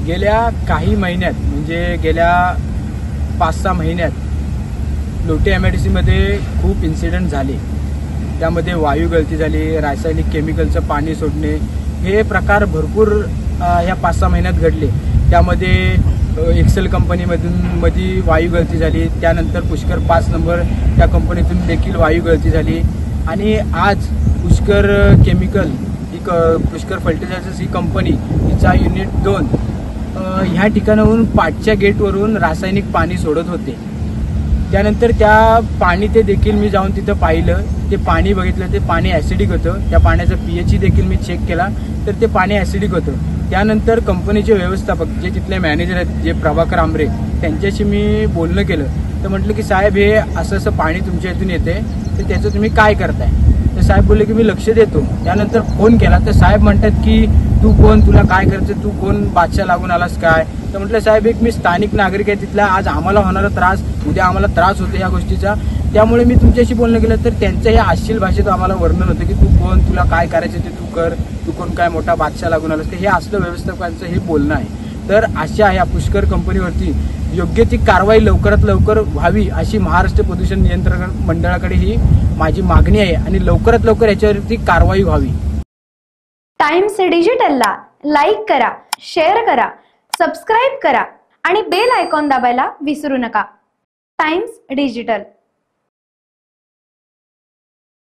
गेल्या काही महिन्यात म्हणजे गेल्या 5-6 महिन्यात लोटे MIDCमध्ये खूप इन्सिडेंट झाले। त्यामध्ये वायू गळती झाली, रासायनिक केमिकलचं पाणी सोडणे, हे प्रकार भरपूर ह्या 5-6 महिन्यात घडले। त्यामध्ये एक्सेल कंपनीमध्ये वायू गळती झाली, त्यानंतर पुष्कर 5 नंबर त्या कंपनीतून देखील वायू गळती झाली आणि आज पुष्कर केमिकल ही पुष्कर फर्टिलायझर्स ही कंपनी हिचा युनिट 2 ह्या ठिकाणाहून पाठच्या गेटवरून रासायनिक पाणी सोडत होते। त्यानंतर त्या पाणी ते देखील मी जाऊन तिथं पाहिलं, ते पाणी बघितलं, ते पाणी ॲसिडिक होतं। त्या पाण्याचा pH देखील मी चेक केला तर ते पाणी ॲसिडिक होतं। त्यानंतर कंपनीचे व्यवस्थापक जे तिथले मॅनेजर आहेत, जे प्रभाकर आमरे, त्यांच्याशी मी बोलणं केलं तर म्हटलं की साहेब हे असं पाणी तुमच्या इथून येते तर त्याचं तुम्ही काय करताय? तर साहेब बोलले की मी लक्ष देतो। त्यानंतर फोन केला तर साहेब म्हणतात की तू कोण, तुला काय करायचं, तू कोण बादशाह लागून आलास काय? तर म्हटलं साहेब एक मी स्थानिक नागरिक आहे तिथला, आज आम्हाला होणारा त्रास उद्या आम्हाला त्रास होतो या गोष्टीचा, त्यामुळे मी तुमच्याशी बोलणं केलं। तर त्यांचं हे अश्लील भाषेत आम्हाला वर्णन होतं की तू कोण, तुला काय करायचं ते तू कर, तू कोण काय मोठा बादशाह लागून आलास, हे असलं व्यवस्थापकांचं हे बोलणं आहे। तर अशा या पुष्कर कंपनीवरती योग्य ती कारवाई लवकरात लवकर व्हावी अशी महाराष्ट्र प्रदूषण नियंत्रण मंडळाकडे ही माझी मागणी आहे आणि लवकरात लवकर याच्यावरती कारवाई व्हावी। टाइम्स डिजिटलला लाईक करा, शेअर करा, सबस्क्राईब करा आणि बेल आयकॉन दाबायला विसरू नका। Times digital.